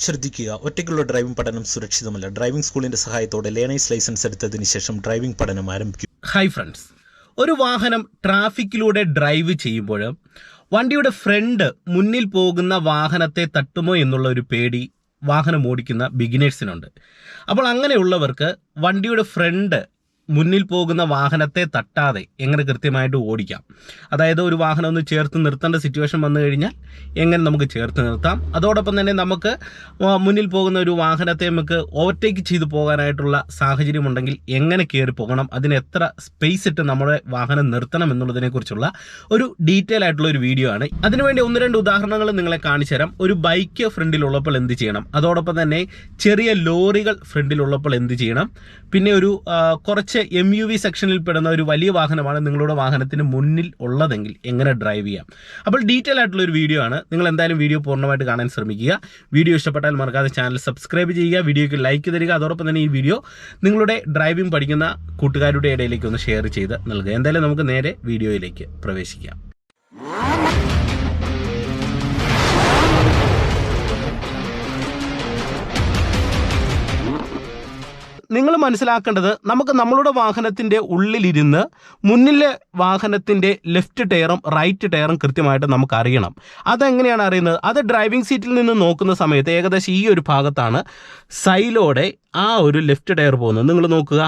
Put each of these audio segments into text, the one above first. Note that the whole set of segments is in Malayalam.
ശ്രദ്ധിക്കുക, ഒറ്റയ്ക്കുള്ള ഡ്രൈവിംഗ് പഠനം സുരക്ഷിതമല്ല. ഡ്രൈവിംഗ് സ്കൂളിന്റെ സഹായത്തോടെ ലേണേഴ്സ് ലൈസൻസ് എടുത്തതിന് ശേഷം ഡ്രൈവിംഗ് പഠനം ആരംഭിക്കും. ഹായ് ഫ്രണ്ട്സ്, ഒരു വാഹനം ട്രാഫിക്കിലൂടെ ഡ്രൈവ് ചെയ്യുമ്പോൾ വണ്ടിയുടെ ഫ്രണ്ട് മുന്നിൽ പോകുന്ന വാഹനത്തെ തട്ടുമോ എന്നുള്ള ഒരു പേടി വാഹനം ഓടിക്കുന്ന ബിഗിനേഴ്സിനുണ്ട്. അപ്പോൾ അങ്ങനെയുള്ളവർക്ക് വണ്ടിയുടെ ഫ്രണ്ട് മുന്നിൽ പോകുന്ന വാഹനത്തെ തട്ടാതെ എങ്ങനെ കൃത്യമായിട്ട് ഓടിക്കാം, അതായത് ഒരു വാഹനം ഒന്ന് ചേർത്ത് നിർത്തേണ്ട സിറ്റുവേഷൻ വന്നു കഴിഞ്ഞാൽ എങ്ങനെ നമുക്ക് ചേർത്ത് നിർത്താം, അതോടൊപ്പം തന്നെ നമുക്ക് മുന്നിൽ പോകുന്ന ഒരു വാഹനത്തെ നമുക്ക് ഓവർടേക്ക് ചെയ്തു പോകാനായിട്ടുള്ള സാഹചര്യം ഉണ്ടെങ്കിൽ എങ്ങനെ കയറി പോകണം, അതിന് എത്ര സ്പേസ് ഇട്ട് നമ്മുടെ വാഹനം നിർത്തണം എന്നുള്ളതിനെക്കുറിച്ചുള്ള ഒരു ഡീറ്റെയിൽ ആയിട്ടുള്ള ഒരു വീഡിയോ ആണ്. അതിനുവേണ്ടി 1-2 ഉദാഹരണങ്ങൾ നിങ്ങളെ കാണിച്ചു തരാം. ഒരു ബൈക്ക് ഫ്രണ്ടിലുള്ളപ്പോൾ എന്ത് ചെയ്യണം, അതോടൊപ്പം തന്നെ ചെറിയ ലോറികൾ ഫ്രണ്ടിലുള്ളപ്പോൾ എന്ത് ചെയ്യണം, പിന്നെ ഒരു കുറച്ച് MUV സെക്ഷനിൽ പെടുന്ന ഒരു വലിയ വാഹനമാണ് നിങ്ങളുടെ വാഹനത്തിന് മുന്നിൽ ഉള്ളതെങ്കിൽ എങ്ങനെ ഡ്രൈവ് ചെയ്യാം. അപ്പോൾ ഡീറ്റെയിൽ ആയിട്ടുള്ള ഒരു വീഡിയോ ആണ്. നിങ്ങൾ എന്തായാലും വീഡിയോ പൂർണ്ണമായിട്ട് കാണാൻ ശ്രമിക്കുക. വീഡിയോ ഇഷ്ടപ്പെട്ടാൽ മറക്കാതെ ചാനൽ സബ്സ്ക്രൈബ് ചെയ്യുക, വീഡിയോയ്ക്ക് ലൈക്ക് തരിക, അതോടൊപ്പം തന്നെ ഈ വീഡിയോ നിങ്ങളുടെ ഡ്രൈവിംഗ് പഠിക്കുന്ന കൂട്ടുകാരുടെ ഇടയിലേക്ക് ഒന്ന് ഷെയർ ചെയ്ത് നൽകുക. എന്തായാലും നമുക്ക് നേരെ വീഡിയോയിലേക്ക് പ്രവേശിക്കാം. നിങ്ങൾ മനസ്സിലാക്കേണ്ടത്, നമുക്ക് നമ്മളുടെ വാഹനത്തിൻ്റെ ഉള്ളിലിരുന്ന് മുന്നിലെ വാഹനത്തിൻ്റെ ലെഫ്റ്റ് ടയറും റൈറ്റ് ടയറും കൃത്യമായിട്ട് നമുക്ക് അറിയണം. അതെങ്ങനെയാണ് അറിയുന്നത്? അത് ഡ്രൈവിംഗ് സീറ്റിൽ നിന്ന് നോക്കുന്ന സമയത്ത് ഏകദേശം ഈ ഒരു ഭാഗത്താണ് സൈഡിലൂടെ ആ ഒരു ലെഫ്റ്റ് ടയർ പോകുന്നത്. നിങ്ങൾ നോക്കുക,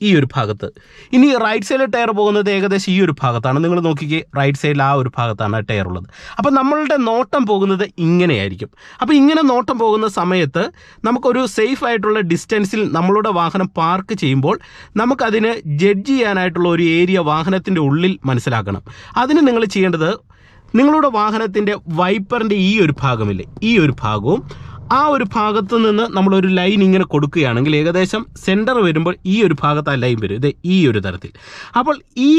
ഈ ഒരു ഭാഗത്ത്. ഇനി റൈറ്റ് സൈഡിൽ ടയർ പോകുന്നത് ഏകദേശം ഈ ഒരു ഭാഗത്താണ്. നിങ്ങൾ നോക്കിക്കേ, റൈറ്റ് സൈഡിൽ ആ ഒരു ഭാഗത്താണ് ടയർ ഉള്ളത്. അപ്പോൾ നമ്മളുടെ നോട്ടം പോകുന്നത് ഇങ്ങനെയായിരിക്കും. അപ്പോൾ ഇങ്ങനെ നോട്ടം പോകുന്ന സമയത്ത് നമുക്കൊരു സേഫ് ആയിട്ടുള്ള ഡിസ്റ്റൻസിൽ നമ്മളുടെ വാഹനം പാർക്ക് ചെയ്യുമ്പോൾ നമുക്കതിന് ജഡ്ജ് ചെയ്യാനായിട്ടുള്ള ഒരു ഏരിയ വാഹനത്തിൻ്റെ ഉള്ളിൽ മനസ്സിലാക്കണം. അതിന് നിങ്ങൾ ചെയ്യേണ്ടത്, നിങ്ങളുടെ വാഹനത്തിൻ്റെ വൈപ്പറിൻ്റെ ഈ ഒരു ഭാഗമില്ലേ, ഈ ഒരു ഭാഗവും ആ ഒരു ഭാഗത്ത് നിന്ന് നമ്മളൊരു ലൈൻ ഇങ്ങനെ കൊടുക്കുകയാണെങ്കിൽ ഏകദേശം സെൻറ്റർ വരുമ്പോൾ ഈ ഒരു ഭാഗത്ത് ആ ലൈൻ വരും, ഇത് ഈ ഒരു തരത്തിൽ. അപ്പോൾ ഈ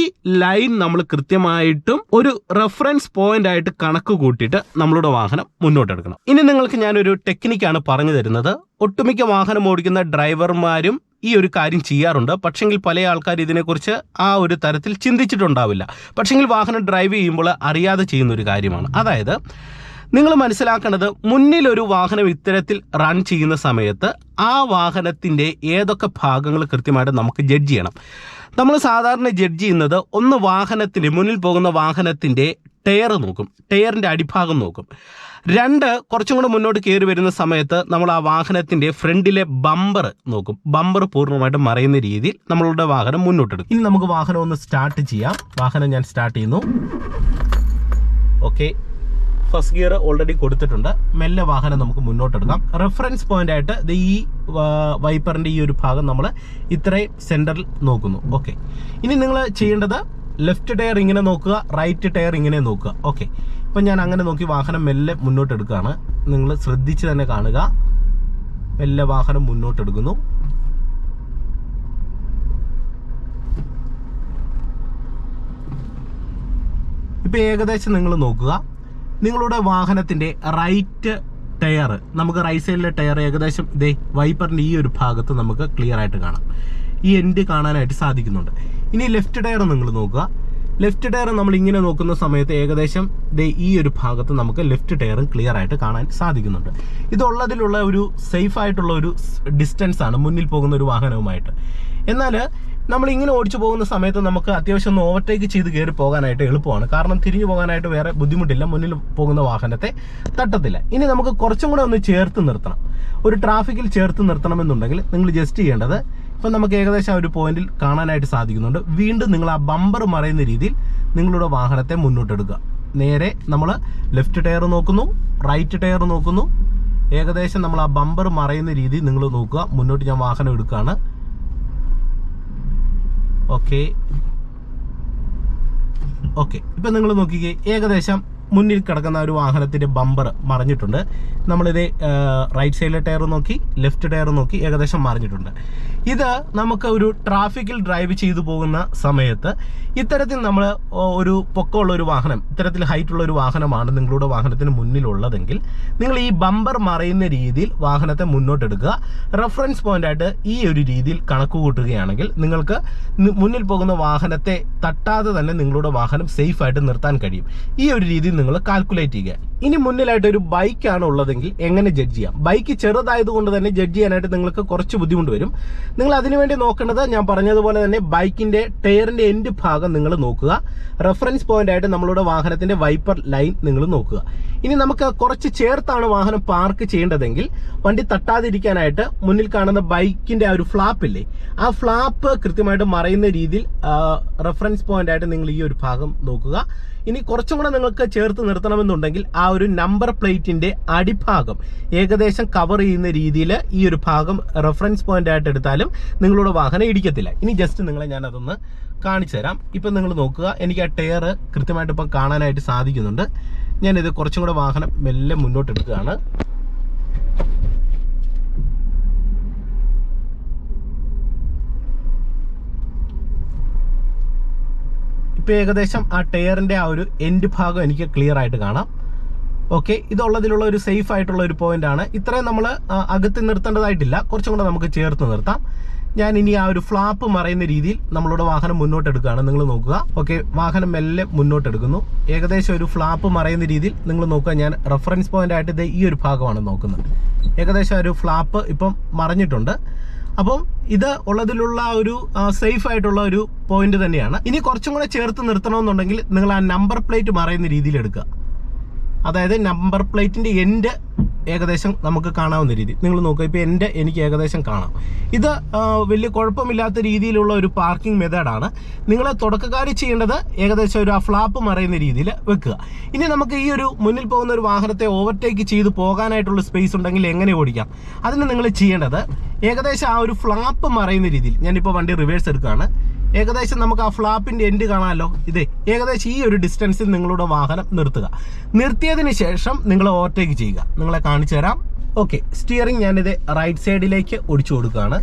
ലൈൻ നമ്മൾ കൃത്യമായിട്ടും ഒരു റെഫറൻസ് പോയിന്റ് ആയിട്ട് കണക്ക് കൂട്ടിയിട്ട് നമ്മളുടെ വാഹനം മുന്നോട്ടെടുക്കണം. ഇനി നിങ്ങൾക്ക് ഞാനൊരു ടെക്നിക്കാണ് പറഞ്ഞു തരുന്നത്. ഒട്ടുമിക്ക വാഹനം ഓടിക്കുന്ന ഡ്രൈവർമാരും ഈ ഒരു കാര്യം ചെയ്യാറുണ്ട്. പക്ഷെങ്കിൽ പല ആൾക്കാർ ഇതിനെക്കുറിച്ച് ആ ഒരു തരത്തിൽ ചിന്തിച്ചിട്ടുണ്ടാവില്ല. പക്ഷെങ്കിൽ വാഹനം ഡ്രൈവ് ചെയ്യുമ്പോൾ അറിയാതെ ചെയ്യുന്നൊരു കാര്യമാണ്. അതായത് നിങ്ങൾ മനസ്സിലാക്കേണ്ടത്, മുന്നിലൊരു വാഹനം ഇത്തരത്തിൽ റൺ ചെയ്യുന്ന സമയത്ത് ആ വാഹനത്തിൻ്റെ ഏതൊക്കെ ഭാഗങ്ങൾ കൃത്യമായിട്ട് നമുക്ക് ജഡ്ജ് ചെയ്യണം. നമ്മൾ സാധാരണ ജഡ്ജ് ചെയ്യുന്നത്, ഒന്ന് വാഹനത്തിൻ്റെ മുന്നിൽ പോകുന്ന വാഹനത്തിൻ്റെ ടയർ നോക്കും, ടയറിൻ്റെ അടിഭാഗം നോക്കും. 2, കുറച്ചും കൂടെ മുന്നോട്ട് കയറി വരുന്ന സമയത്ത് നമ്മൾ ആ വാഹനത്തിൻ്റെ ഫ്രണ്ടിലെ ബമ്പർ നോക്കും. ബമ്പർ പൂർണ്ണമായിട്ട് മറയുന്ന രീതിയിൽ നമ്മളുടെ വാഹനം മുന്നോട്ടെടുക്കും. ഇനി നമുക്ക് വാഹനം ഒന്ന് സ്റ്റാർട്ട് ചെയ്യാം. വാഹനം ഞാൻ സ്റ്റാർട്ട് ചെയ്യുന്നു. ഓക്കെ, ഫസ്റ്റ് ഗിയർ ഓൾറെഡി കൊടുത്തിട്ടുണ്ട്. മെല്ലെ വാഹനം നമുക്ക് മുന്നോട്ടെടുക്കാം. റെഫറൻസ് പോയിന്റ് ആയിട്ട് ഈ വൈപ്പറിൻ്റെ ഈ ഒരു ഭാഗം നമ്മൾ ഇത്രയും സെൻറ്ററിൽ നോക്കുന്നു. ഓക്കെ, ഇനി നിങ്ങൾ ചെയ്യേണ്ടത് ലെഫ്റ്റ് ടയർ ഇങ്ങനെ നോക്കുക, റൈറ്റ് ടയർ ഇങ്ങനെ നോക്കുക. ഓക്കെ, ഇപ്പം ഞാൻ അങ്ങനെ നോക്കി വാഹനം മെല്ലെ മുന്നോട്ടെടുക്കുകയാണ്. നിങ്ങൾ ശ്രദ്ധിച്ച് തന്നെ കാണുക. മെല്ലെ വാഹനം മുന്നോട്ടെടുക്കുന്നു. ഇപ്പം ഏകദേശം നിങ്ങൾ നോക്കുക, നിങ്ങളുടെ വാഹനത്തിൻ്റെ റൈറ്റ് ടയർ, നമുക്ക് റൈറ്റ് സൈഡിലെ ടയർ ഏകദേശം ഇതേ വൈപ്പറിൻ്റെ ഈ ഒരു ഭാഗത്ത് നമുക്ക് ക്ലിയർ ആയിട്ട് കാണാം. ഈ എൻഡ് കാണാനായിട്ട് സാധിക്കുന്നുണ്ട്. ഇനി ലെഫ്റ്റ് ടയർ നിങ്ങൾ നോക്കുക. ലെഫ്റ്റ് ടയർ നമ്മൾ ഇങ്ങനെ നോക്കുന്ന സമയത്ത് ഏകദേശം ഈ ഒരു ഭാഗത്ത് നമുക്ക് ലെഫ്റ്റ് ടയറും ക്ലിയർ ആയിട്ട് കാണാൻ സാധിക്കുന്നുണ്ട്. ഇതുള്ളതിലുള്ള ഒരു സേഫ് ആയിട്ടുള്ള ഒരു ഡിസ്റ്റൻസ് ആണ് മുന്നിൽ പോകുന്ന ഒരു വാഹനവുമായിട്ട്. എന്നാൽ നമ്മൾ ഇങ്ങനെ ഓടിച്ചു പോകുന്ന സമയത്ത് നമുക്ക് അത്യാവശ്യം ഒന്ന് ഓവർടേക്ക് ചെയ്ത് കയറി പോകാനായിട്ട് എളുപ്പമാണ്. കാരണം തിരിഞ്ഞു പോകാനായിട്ട് വേറെ ബുദ്ധിമുട്ടില്ല, മുന്നിൽ പോകുന്ന വാഹനത്തെ തട്ടത്തില്ല. ഇനി നമുക്ക് കുറച്ചും കൂടെ ഒന്ന് ചേർത്ത് നിർത്തണം. ഒരു ട്രാഫിക്കിൽ ചേർത്ത് നിർത്തണമെന്നുണ്ടെങ്കിൽ നിങ്ങൾ ജസ്റ്റ് ചെയ്യേണ്ടത്, ഇപ്പം നമുക്ക് ഏകദേശം ആ ഒരു പോയിന്റിൽ കാണാനായിട്ട് സാധിക്കുന്നുണ്ട്. വീണ്ടും നിങ്ങൾ ആ ബമ്പർ മറയുന്ന രീതിയിൽ നിങ്ങളുടെ വാഹനത്തെ മുന്നോട്ടെടുക്കുക. നേരെ നമ്മൾ ലെഫ്റ്റ് ടയർ നോക്കുന്നു, റൈറ്റ് ടയർ നോക്കുന്നു. ഏകദേശം നമ്മൾ ആ ബമ്പർ മറയുന്ന രീതിയിൽ നിങ്ങൾ നോക്കുക. മുന്നോട്ട് ഞാൻ വാഹനം എടുക്കുകയാണ്. ഓക്കെ, ഇപ്പം നിങ്ങൾ നോക്കിക്കേ, ഏകദേശം മുന്നിൽ കിടക്കുന്ന ഒരു വാഹനത്തിൻ്റെ ബമ്പർ മറിഞ്ഞിട്ടുണ്ട്. നമ്മളിത് റൈറ്റ് സൈഡിലെ ടയർ നോക്കി, ലെഫ്റ്റ് ടയർ നോക്കി, ഏകദേശം മറിഞ്ഞിട്ടുണ്ട്. ഇത് നമുക്ക് ഒരു ട്രാഫിക്കിൽ ഡ്രൈവ് ചെയ്തു പോകുന്ന സമയത്ത് ഇത്തരത്തിൽ നമ്മൾ ഒരു പൊക്കമുള്ള ഒരു വാഹനം, ഇത്തരത്തിൽ ഹൈറ്റുള്ള ഒരു വാഹനമാണ് നിങ്ങളുടെ വാഹനത്തിന് മുന്നിലുള്ളതെങ്കിൽ നിങ്ങൾ ഈ ബമ്പർ മറയുന്ന രീതിയിൽ വാഹനത്തെ മുന്നോട്ടെടുക്കുക. റെഫറൻസ് പോയിന്റായിട്ട് ഈ ഒരു രീതിയിൽ കണക്ക് കൂട്ടുകയാണെങ്കിൽ നിങ്ങൾക്ക് മുന്നിൽ പോകുന്ന വാഹനത്തെ തട്ടാതെ തന്നെ നിങ്ങളുടെ വാഹനം സേഫായിട്ട് നിർത്താൻ കഴിയും. ഈ ഒരു രീതി നിങ്ങൾ കാൽക്കുലേറ്റ് ചെയ്യുക. ഇനി മുന്നിലായിട്ട് ഒരു ബൈക്കാണ് ഉള്ളതെങ്കിൽ എങ്ങനെ ജഡ്ജ് ചെയ്യാം? ബൈക്ക് ചെറുതായതുകൊണ്ട് തന്നെ ജഡ്ജ് ചെയ്യാനായിട്ട് നിങ്ങൾക്ക് കുറച്ച് ബുദ്ധിമുട്ട് വരും. നിങ്ങൾ അതിനുവേണ്ടി നോക്കേണ്ടത് ഞാൻ പറഞ്ഞതുപോലെ തന്നെ ബൈക്കിന്റെ ടയറിന്റെ എൻഡ് ഭാഗം നിങ്ങൾ നോക്കുക. റെഫറൻസ് പോയിന്റ് ആയിട്ട് നമ്മളുടെ വാഹനത്തിന്റെ വൈപ്പർ ലൈൻ നിങ്ങൾ നോക്കുക. ഇനി നമുക്ക് കുറച്ച് ചേർത്താണ് വാഹനം പാർക്ക് ചെയ്യേണ്ടതെങ്കിൽ വണ്ടി തട്ടാതിരിക്കാനായിട്ട് മുന്നിൽ കാണുന്ന ബൈക്കിന്റെ ആ ഒരു ഫ്ലാപ്പ് ഇല്ലേ, ആ ഫ്ലാപ്പ് കൃത്യമായിട്ട് മറയുന്ന രീതിയിൽ റെഫറൻസ് പോയിന്റ് ആയിട്ട് നിങ്ങൾ ഈ ഒരു ഭാഗം നോക്കുക. ഇനി കുറച്ചും കൂടെ നിങ്ങൾക്ക് ചേർത്ത് നിർത്തണമെന്നുണ്ടെങ്കിൽ ആ ഒരു നമ്പർ പ്ലേറ്റിന്റെ അടിഭാഗം ഏകദേശം കവർ ചെയ്യുന്ന രീതിയിൽ ഈ ഒരു ഭാഗം റെഫറൻസ് പോയിന്റ് ആയിട്ട് എടുത്താലും നിങ്ങളുടെ വാഹനം ഇടിക്കത്തില്ല. ഇനി ജസ്റ്റ് നിങ്ങളെ ഞാൻ അതൊന്ന് കാണിച്ചു തരാം. ഇപ്പം നിങ്ങൾ നോക്കുക, എനിക്ക് ആ ടയർ കൃത്യമായിട്ട് ഇപ്പം കാണാനായിട്ട് സാധിക്കുന്നുണ്ട്. ഞാനിത് കുറച്ചും കൂടെ വാഹനം മെല്ലെ മുന്നോട്ട് എടുക്കുകയാണ്. ഇപ്പം ഏകദേശം ആ ടയറിന്റെ ആ ഒരു എൻഡ് ഭാഗം എനിക്ക് ക്ലിയർ ആയിട്ട് കാണാം. ഓക്കെ, ഇതുള്ളതിലുള്ള ഒരു സേഫ് ആയിട്ടുള്ള ഒരു പോയിന്റ് ആണ്. ഇത്രയും നമ്മൾ അകത്ത് നിർത്തേണ്ടതായിട്ടില്ല, കുറച്ചും കൂടെ നമുക്ക് ചേർത്ത് നിർത്താം. ഞാൻ ഇനി ആ ഒരു ഫ്ലാപ്പ് മറയുന്ന രീതിയിൽ നമ്മളുടെ വാഹനം മുന്നോട്ട് എടുക്കുകയാണ്. നിങ്ങൾ നോക്കുക. ഓക്കെ, വാഹനം മെല്ലെ മുന്നോട്ട് എടുക്കുന്നു. ഏകദേശം ഒരു ഫ്ലാപ്പ് മറയുന്ന രീതിയിൽ നിങ്ങൾ നോക്കുക. ഞാൻ റെഫറൻസ് പോയിന്റ് ആയിട്ട് ഇത് ഈ ഒരു ഭാഗമാണ് നോക്കുന്നത്. ഏകദേശം ഒരു ഫ്ലാപ്പ് ഇപ്പം മറഞ്ഞിട്ടുണ്ട്. അപ്പം ഇത് ഉള്ളതിലുള്ള ഒരു സേഫ് ആയിട്ടുള്ള ഒരു പോയിന്റ് തന്നെയാണ്. ഇനി കുറച്ചും കൂടെ ചേർത്ത് നിർത്തണമെന്നുണ്ടെങ്കിൽ നിങ്ങൾ ആ നമ്പർ പ്ലേറ്റ് മറയുന്ന രീതിയിൽ എടുക്കുക. അതായത് നമ്പർ പ്ലേറ്റിന്റെ എൻഡ് ഏകദേശം നമുക്ക് കാണാവുന്ന രീതി നിങ്ങൾ നോക്കുക. ഇപ്പോൾ എനിക്ക് ഏകദേശം കാണാം. ഇത് വലിയ കുഴപ്പമില്ലാത്ത രീതിയിലുള്ള ഒരു പാർക്കിംഗ് മെത്തേഡാണ്. നിങ്ങൾ തുടക്കക്കാർ ചെയ്യേണ്ടത് ഏകദേശം ഒരു ആ ഫ്ലാപ്പ് മറയുന്ന രീതിയിൽ വെക്കുക. ഇനി നമുക്ക് ഈ ഒരു മുന്നിൽ പോകുന്ന ഒരു വാഹനത്തെ ഓവർടേക്ക് ചെയ്ത് പോകാനായിട്ടുള്ള സ്പേസ് ഉണ്ടെങ്കിൽ എങ്ങനെ ഓടിക്കാം? അതിന് നിങ്ങൾ ചെയ്യേണ്ടത് ഏകദേശം ആ ഒരു ഫ്ലാപ്പ് മറയുന്ന രീതിയിൽ, ഞാനിപ്പോൾ വണ്ടി റിവേഴ്സ് എടുക്കുകയാണ്. ഏകദേശം നമുക്ക് ആ ഫ്ലാപ്പിന്റെ എൻഡ് കാണാമല്ലോ. ഇതേ ഏകദേശം ഈ ഒരു ഡിസ്റ്റൻസിൽ നിങ്ങളുടെ വാഹനം നിർത്തുക. നിർത്തിയതിന് ശേഷം നിങ്ങൾ ഓവർടേക്ക് ചെയ്യുക. നിങ്ങളെ കാണിച്ചു തരാം. ഓക്കെ, സ്റ്റിയറിംഗ് ഞാനിത് റൈറ്റ് സൈഡിലേക്ക് ഒടിച്ചു കൊടുക്കുകയാണ്.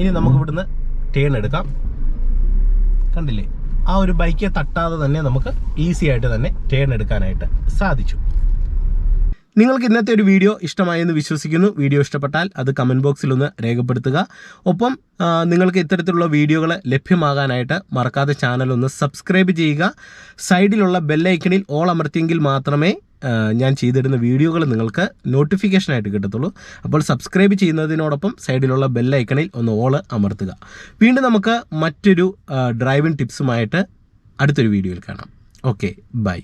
ഇനി നമുക്ക് ഇവിടുന്ന് ടേൺ എടുക്കാം. കണ്ടില്ലേ, ആ ഒരു ബൈക്കെ തട്ടാതെ തന്നെ നമുക്ക് ഈസി ആയിട്ട് തന്നെ ടേൺ എടുക്കാനായിട്ട് സാധിച്ചു. നിങ്ങൾക്ക് ഇന്നത്തെ ഒരു വീഡിയോ ഇഷ്ടമായെന്ന് വിശ്വസിക്കുന്നു. വീഡിയോ ഇഷ്ടപ്പെട്ടാൽ അത് കമൻറ്റ് ബോക്സിൽ ഒന്ന് രേഖപ്പെടുത്തുക. ഒപ്പം നിങ്ങൾക്ക് ഇത്തരത്തിലുള്ള വീഡിയോകൾ ലഭ്യമാകാനായിട്ട് മറക്കാതെ ചാനൽ ഒന്ന് സബ്സ്ക്രൈബ് ചെയ്യുക. സൈഡിലുള്ള ബെല്ലൈക്കണിൽ ഓൾ അമർത്തിയെങ്കിൽ മാത്രമേ ഞാൻ ചെയ്തിടുന്ന വീഡിയോകൾ നിങ്ങൾക്ക് നോട്ടിഫിക്കേഷനായിട്ട് കിട്ടത്തുള്ളൂ. അപ്പോൾ സബ്സ്ക്രൈബ് ചെയ്യുന്നതിനോടൊപ്പം സൈഡിലുള്ള ബെല്ലൈക്കണിൽ ഒന്ന് ഓൾ അമർത്തുക. വീണ്ടും നമുക്ക് മറ്റൊരു ഡ്രൈവിംഗ് ടിപ്സുമായിട്ട് അടുത്തൊരു വീഡിയോയിൽ കാണാം. Okay, by.